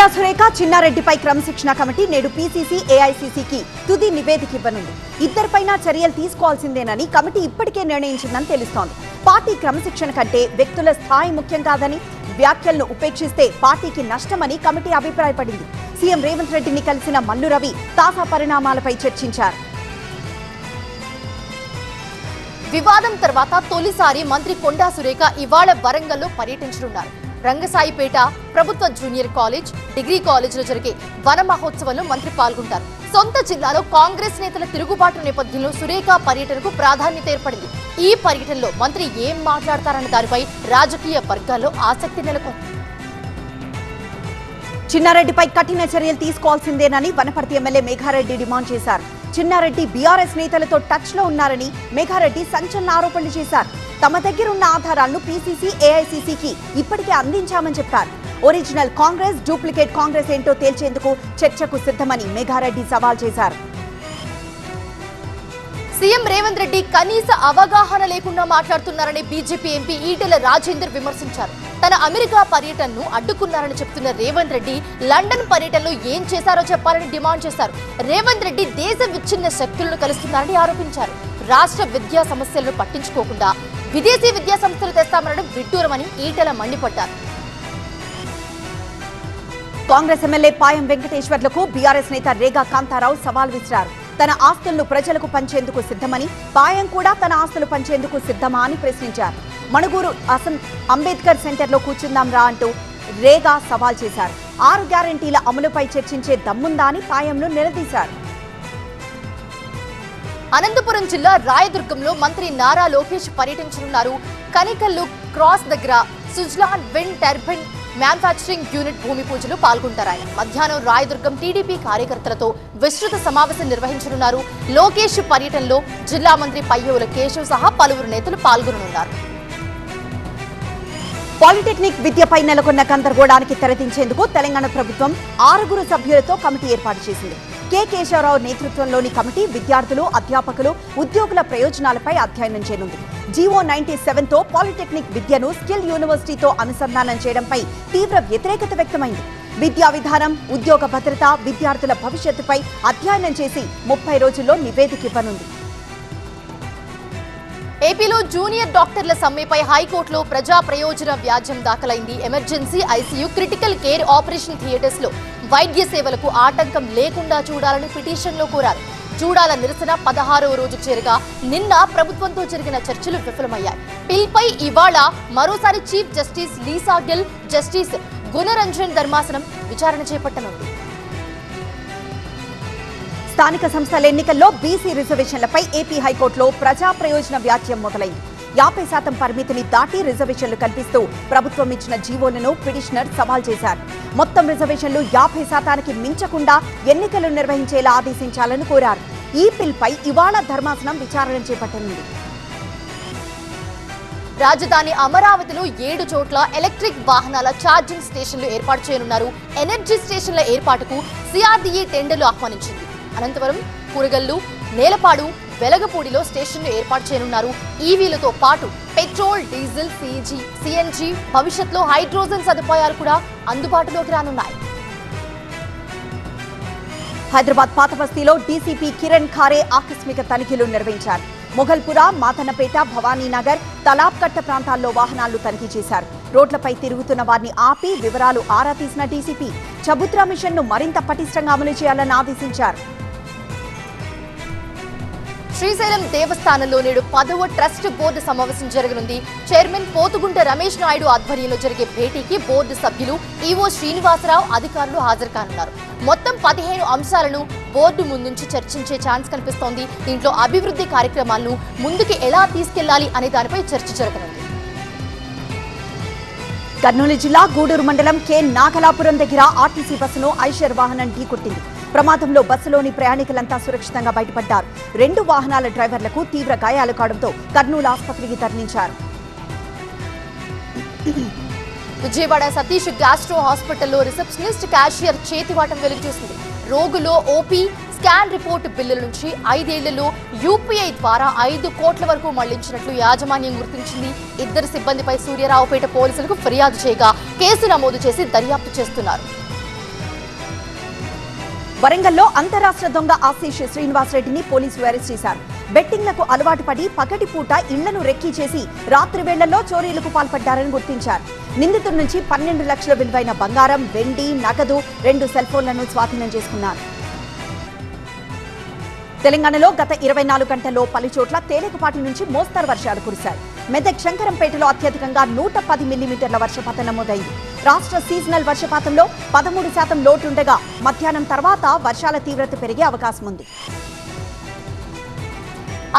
కొండా సురేఖ చిన్నారెడ్డిపై క్రమశిక్షణ కమిటీ నేడు పీసీసీ ఏఐసీసీకి తుది నివేదిక ఇవ్వనుంది. ఇద్దరిపైనా చర్యలు తీసుకోవాల్సిందేనని కమిటీ ఇప్పటికే నిర్ణయించిందని తెలుస్తోంది. పార్టీ క్రమశిక్షణ కంటే వ్యక్తుల స్థాయి ముఖ్యం కాదని, వ్యాఖ్యలను ఉపేక్షిస్తే పార్టీకి నష్టమని కమిటీ అభిప్రాయపడింది. సీఎం రేవంత్ రెడ్డిని కలిసిన మల్లు రవి తాజా పరిణామాలపై చర్చించారు. వివాదం తర్వాత తొలిసారి మంత్రి కొండా సురేఖ ఇవాళ వరంగల్లో పర్యటించనున్నారు. రంగసాయిపేట ప్రభుత్వ జూనియర్ కాలేజ్, డిగ్రీ కాలేజీలో జరిగే వన మహోత్సవంలో మంత్రి పాల్గొంటారు. సొంత జిల్లాలో కాంగ్రెస్ నేతల తిరుగుబాటు నేపథ్యంలో సురేఖ పర్యటనకు ప్రాధాన్యత ఏర్పడింది. ఈ పర్యటనలో మంత్రి ఏం మాట్లాడతారన్న దానిపై రాజకీయ వర్గాల్లో ఆసక్తి నెలకొంది. చిన్నారెడ్డిపై కఠిన చర్యలు తీసుకోవాల్సిందేనని వనపర్తి ఎమ్మెల్యే మేఘారెడ్డి డిమాండ్ చేశారు. చిన్నారెడ్డి బీఆర్ఎస్ నేతలతో టచ్ లో ఉన్నారని మేఘారెడ్డి సంచలన ఆరోపణలు చేశారు. తమ దగ్గరున్న ఆధారాలను పీసీసీ ఏఐసీసీకి ఇప్పటికే అందించామని చెప్పారు. ఒరిజినల్ కాంగ్రెస్, డూప్లికేట్ కాంగ్రెస్ ఏంటో తేల్చేందుకు చర్చకు సిద్ధమని మేఘారెడ్డి సవాల్ చేశారు. సీఎం రేవంత్ రెడ్డి కనీస అవగాహన లేకుండా మాట్లాడుతున్నారని బీజేపీ ఎంపీ ఈటెల రాజేందర్ విమర్శించారు. తన అమెరికా పర్యటనను అడ్డుకున్నారని చెప్తున్న రేవంత్ రెడ్డి లండన్ పర్యటనలో ఏం చేశారో చెప్పాలని డిమాండ్ చేశారు. రేవంత్ రెడ్డి దేశ విచ్ఛిన్న శక్తులను కలుస్తున్నారని ఆరోపించారు. రాష్ట్ర విద్యా సమస్యలను పట్టించుకోకుండా విదేశీ విద్యా సంస్థలు తెస్తామనడం విడ్డూరమని ఈటెల మండిపడ్డారు. కాంగ్రెస్ ఎమ్మెల్యే పాయం వెంకటేశ్వర్లకు బీఆర్ఎస్ నేత రేగా కాంతారావు సవాల్ విసిరారు. తన ఆస్తులను ప్రజలకు పంచేందుకు సిద్ధమని, పాయం కూడా తన ఆస్తులు పంచేందుకు సిద్ధమా అని ప్రశ్నించారు. మణుగూరు అంబేద్కర్ సెంటర్లో కూర్చుందాం రా అంటూ రేగా సవాల్ చేశారు. 6 గ్యారంటీల అమలుపై చర్చించే దమ్ముందా అని పాయంను నిలదీశారు. అనంతపురం జిల్లా రాయదుర్గంలో మంత్రి నారా లోకేష్ పర్యటించనున్నారు. కనికల్లు క్రాస్ దగ్గర Suzlon wind turbine manufacturing unit భూమి పూజలో పాల్గొంటారు. ఆయన మధ్యాహ్నం రాయదుర్గం టీడీపీ కార్యకర్తలతో విస్తృత సమావేశం నిర్వహించనున్నారు. లోకేష్ పర్యటనలో జిల్లా మంత్రి పయ్యోల కేశవ్ సహా పలువురు నేతలు పాల్గొననున్నారు. పాలిటెక్నిక్ విద్యపై నెలకొన్న గందరగోళానికి తెరదించేందుకు తెలంగాణ ప్రభుత్వం 6 సభ్యులతో కమిటీ ఏర్పాటు చేసింది. కె కేశవరావు నేతృత్వంలోని కమిటీ విద్యార్థులు, అధ్యాపకులు, ఉద్యోగుల ప్రయోజనాలపై అధ్యయనం చేయనుంది. జీవో 97తో పాలిటెక్నిక్ విద్యను స్కిల్ యూనివర్సిటీతో అనుసంధానం చేయడంపై తీవ్ర వ్యతిరేకత వ్యక్తమైంది. విద్యా విధానం, ఉద్యోగ భద్రత, విద్యార్థుల భవిష్యత్తుపై అధ్యయనం చేసి 30 రోజుల్లో నివేదిక ఇవ్వనుంది. ఏపీలో జూనియర్ డాక్టర్ల సమ్మెపై హైకోర్టులో ప్రజా ప్రయోజన వ్యాజ్యం దాఖలైంది. Emergency, ICU, critical care operation theatres లో వైద్య సేవలకు ఆటంకం లేకుండా చూడాలని పిటిషన్లో కోరారు. చూడాల నిరసన 16వ రోజు చేరగా నిన్న ప్రభుత్వంతో జరిగిన చర్చలు విఫలమయ్యాయి. పిల్పై ఇవాళ మరోసారి chief justice Lisa Gill, justice Gunaranjan ధర్మాసనం విచారణ చేపట్టనుంది. స్థానిక సంస్థల ఎన్నికల్లో బీసీ రిజర్వేషన్లపై ఏపీ హైకోర్టులో ప్రజా ప్రయోజన వ్యాజ్యం మొదలైంది. 50% పరిమితిని దాటి రిజర్వేషన్లు కల్పిస్తూ ప్రభుత్వం ఇచ్చిన జీవోలను పిటిషనర్ సవాల్ చేశారు. మొత్తం రిజర్వేషన్లు 50%కి మించకుండా ఎన్నికలు నిర్వహించేలా ఆదేశించాలని కోరారు. ఈ పిల్పై ఇవాళ ధర్మాసనం విచారణ చేపట్టనుంది. రాజధాని అమరావతిలో 7 చోట్ల ఎలక్ట్రిక్ వాహనాల ఛార్జింగ్ స్టేషన్లు ఏర్పాటు చేయనున్నారు. ఎనర్జీ స్టేషన్ల ఏర్పాటుకు సిఆర్డీఏ టెండర్లు ఆహ్వానించింది. అనంతపురం, కూరగల్లు, నేలపాడు, వెలగపూడిలో స్టేషన్లు ఏర్పాటు చేయనున్నారు. ఈవీలతో పాటు పెట్రోల్, డీజిల్, సిఎన్జీ, భవిష్యత్తులో హైడ్రోజన్ సదుపాయాలు కూడా అందుబాటులోకి రానున్నాయి. హైదరాబాద్ పాత బస్తీలో డీసీపీ కిరణ్ ఖారే ఆకస్మిక తనిఖీలు నిర్వహించారు. మొఘల్పుర, మాతన్నపేట, భవానీనగర్, తలాబ్కట్ట ప్రాంతాల్లో వాహనాలు తనిఖీ చేశారు. రోడ్లపై తిరుగుతున్న వారిని ఆపి వివరాలు ఆరా తీసిన డీసీపీ చబుత్రా మిషన్ను మరింత పటిష్టంగా అమలు చేయాలని ఆదేశించారు. శ్రీశైలం దేవస్థానంలో నేడు 10వ ట్రస్ట్ బోర్డు సమావేశం జరగనుంది. చైర్మన్ పోతుగుంట రమేష్ నాయుడు ఆధ్వర్యంలో జరిగే భేటీకి బోర్డు సభ్యులు, ఈవో శ్రీనివాసరావు, అధికారులు హాజరు కానున్నారు. మొత్తం 15 అంశాలను బోర్డు ముందుంచి చర్చించే ఛాన్స్ కనిపిస్తోంది. దీంట్లో అభివృద్ధి కార్యక్రమాలను ముందుకు ఎలా తీసుకెళ్లాలి అనే దానిపై చర్చ జరగనుంది. కర్నూలు జిల్లా గూడూరు మండలం కె నాగలాపురం దగ్గర ఆర్టీసీ బస్సును ఐషర్ వాహనం ఢీకొట్టింది. ప్రమాదంలో బస్సులోని ప్రయాణికులంతా సురక్షితంగా బయటపడ్డారు. 2 వాహనాల డ్రైవర్లకు తీవ్ర గాయాలు కావడంతో కర్నూలు ఆసుపత్రికి తరలించారు. విజయవాడ సతీష్ గ్యాస్ట్రో హాస్పిటల్లో రిసెప్షనిస్ట్, క్యాషియర్ చేతివాటం వెలుగు చూసింది. రోగులో ఓపీ, స్కాన్ రిపోర్టు బిల్లుల నుంచి 5 ఏళ్లలో యూపీఐ ద్వారా 5 కోట్ల వరకు మళ్లించినట్లు యాజమాన్యం గుర్తించింది. 2 సిబ్బందిపై సూర్యారావుపేట పోలీసులకు ఫిర్యాదు చేయగా కేసు నమోదు చేసి దర్యాప్తు చేస్తున్నారు. వరంగల్లో అంతరాష్ట్ర దొంగ ఆశీష్ శ్రీనివాస్ రెడ్డిని పోలీసులు అరెస్ట్ చేశారు. బెట్టింగ్లకు అలవాటు పడి పగటిపూట ఇళ్లను రెక్కీ చేసి రాత్రి వేళ్లలో చోరీలకు పాల్పడ్డారని గుర్తించారు. నిందితుడి నుంచి 12 లక్షల విలువైన బంగారం, వెండి, నగదు, 2 సెల్ ఫోన్లను స్వాధీనం చేసుకున్నారు. తెలంగాణలో గత 24 గంటల్లో పలుచోట్ల తేలికపాటి నుంచి మోస్తరు వర్షాలు కురిశాయి. మెదక్ శంకరంపేటలో అత్యధికంగా 110 మిల్లీమీటర్ల వర్షపాతం నమోదైంది. రాష్ట్ర సీజనల్ వర్షపాతంలో 13% లోటుండగా మధ్యాహ్నం తర్వాత వర్షాల తీవ్రత పెరిగే అవకాశం ఉంది.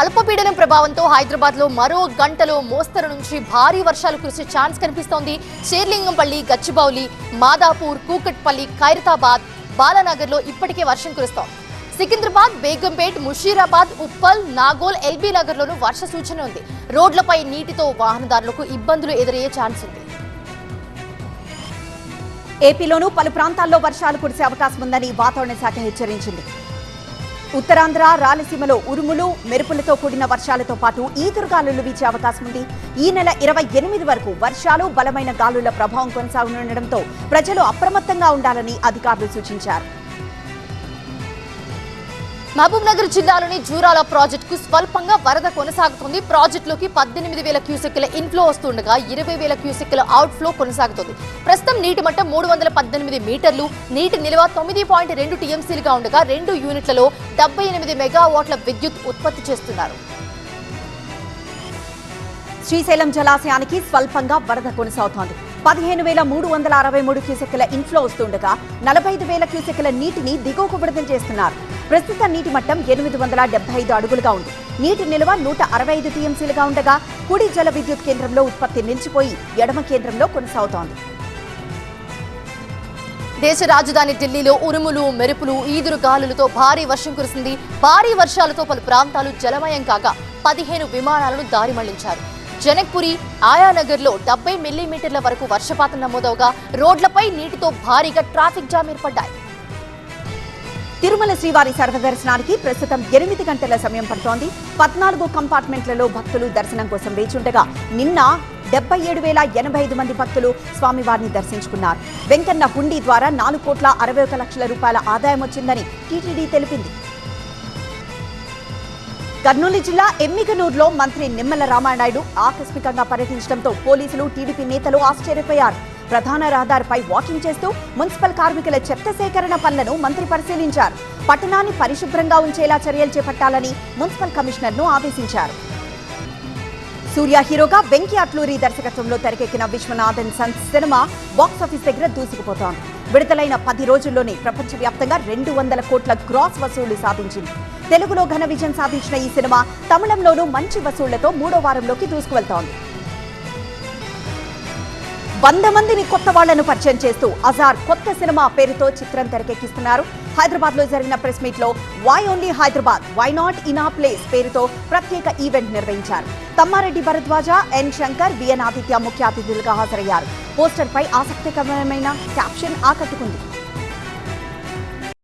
అల్పపీడనం ప్రభావంతో హైదరాబాద్ లో మరో గంటలో మోస్తరు నుంచి భారీ వర్షాలు కురిసే ఛాన్స్ కనిపిస్తోంది. షేర్లింగంపల్లి, గచ్చిబౌలి, మాదాపూర్, కూకట్పల్లి, ఖైరతాబాద్, బాలానగర్ లో ఇప్పటికే వర్షం కురుస్తోంది. సికింద్రాబాద్, బేగంపేట్, ముషీరాబాద్, ఉప్పల్, నాగోల్, ఎల్బీ నగర్ లోనూ వర్ష సూచన ఉంది. రోడ్లపై నీటితో వాహనదారులకు ఇబ్బందులు ఎదురయ్యే ఛాన్స్ ఉంది. ఏపీలోనూ పలు ప్రాంతాల్లో వర్షాలు కురిసే అవకాశం ఉందని వాతావరణ శాఖ హెచ్చరించింది. ఉత్తరాంధ్ర, రాయలసీమలో ఉరుములు, మెరుపులతో కూడిన వర్షాలతో పాటు ఈదురుగాలులు వీచే అవకాశం ఉంది. ఈ నెల 28 వరకు వర్షాలు, బలమైన గాలుల ప్రభావం కొనసాగనుండటంతో ప్రజలు అప్రమత్తంగా ఉండాలని అధికారులు సూచించారు. మహబూబ్ నగర్ జిల్లాలోని జూరాల ప్రాజెక్టుకు స్వల్పంగా వరద కొనసాగుతుంది. ప్రాజెక్టులోకి 18,000 క్యూసెక్కుల ఇన్ఫ్లో వస్తుండగా 20,000 క్యూసెక్కుల అవుట్ఫ్లో కొనసాగుతుంది. ప్రస్తుతం నీటి మట్టం 318 మీటర్లు, నీటి నిల్వ 9.2 టీఎంసీలుగా ఉండగా 2 యూనిట్లలో 78 మెగావాట్ల విద్యుత్ ఉత్పత్తి చేస్తున్నారు. శ్రీశైలం జలాశయానికి స్వల్పంగా వరద కొనసాగుతోంది. 15,363 క్యూసెక్కుల ఇన్ఫ్లో వస్తుండగా 45,000 క్యూసెక్కుల నీటిని దిగువకు విడుదల చేస్తున్నారు. ప్రస్తుత నీటి మట్టం 875 అడుగులుగా ఉంది. నీటి నిల్వ 165 టీఎంసీలుగా ఉండగా కుడి జల విద్యుత్ కేంద్రంలో ఉత్పత్తి నిలిచిపోయి ఎడమ కేంద్రంలో కొనసాగుతోంది. దేశ రాజధాని ఢిల్లీలో ఉరుములు, మెరుపులు, ఈదురు గాలులతో భారీ వర్షం కురిసింది. భారీ వర్షాలతో పలు ప్రాంతాలు జలమయం కాగా 15 విమానాలను దారి మళ్లించారు. జనక్పురి, ఆయానగర్లో 70 మిల్లీమీటర్ల వరకు వర్షపాతం నమోదవగా రోడ్లపై నీటితో భారీగా ట్రాఫిక్ జామ్ ఏర్పడ్డాయి. తిరుమల శ్రీవారి సర్వదర్శనానికి ప్రస్తుతం 8 గంటల సమయం పడుతోంది. 14 కంపార్ట్మెంట్లలో భక్తులు దర్శనం కోసం వేచుండగా నిన్న 77,085 మంది భక్తులు స్వామివారిని దర్శించుకున్నారు. వెంకన్న హుండీ ద్వారా 4,61,00,000 రూపాయల ఆదాయం వచ్చిందని టీటీడీ తెలిపింది. కర్నూలు జిల్లా ఎమ్మిగనూరులో మంత్రి నిమ్మల రామానాయుడు ఆకస్మికంగా పర్యటించడంతో పోలీసులు, టీడీపీ నేతలు ఆశ్చర్యపోయారు. ప్రధాన రహదారిపై వాకింగ్ చేస్తూ మున్సిపల్ కార్మికుల చెత్త సేకరణ పనులను మంత్రి పరిశీలించారు. పట్టణాన్ని పరిశుభ్రంగా ఉంచేలా చర్యలు చేపట్టాలని మున్సిపల్ కమిషనర్ను ఆదేశించారు. సూర్య హీరోగా వెంకీ అట్లూరి దర్శకత్వంలో తెరకెక్కిన విశ్వనాథన్ సన్స్ సినిమా బాక్సాఫీస్ దగ్గర దూసుకుపోతోంది. విడుదలైన 10 రోజుల్లోనే ప్రపంచవ్యాప్తంగా 200 కోట్ల గ్రాస్ వసూళ్లు సాధించింది. తెలుగులో ఘన విజయం సాధించిన ఈ సినిమా తమిళంలోనూ మంచి వసూళ్లతో 3వ వారంలోకి దూసుకువెళ్తోంది. 100 మందిని కొత్త వాళ్లను పరిచయం చేస్తూ అజార్ కొత్త సినిమా పేరుతో చిత్రం తెరకెక్కిస్తున్నారు. హైదరాబాద్ లో జరిగిన ప్రెస్ మీట్ లో why only Hyderabad, why not in a place పేరుతో ప్రత్యేక ఈవెంట్ నిర్వహించారు. తమ్మారెడ్డి భరద్వాజ, ఎన్ శంకర్, బిఎన్ ఆదిత్య ముఖ్య అతిథులుగా హాజరయ్యారు. పోస్టర్ పై ఆసక్తికరమైన క్యాప్షన్ ఆకట్టుకుంది.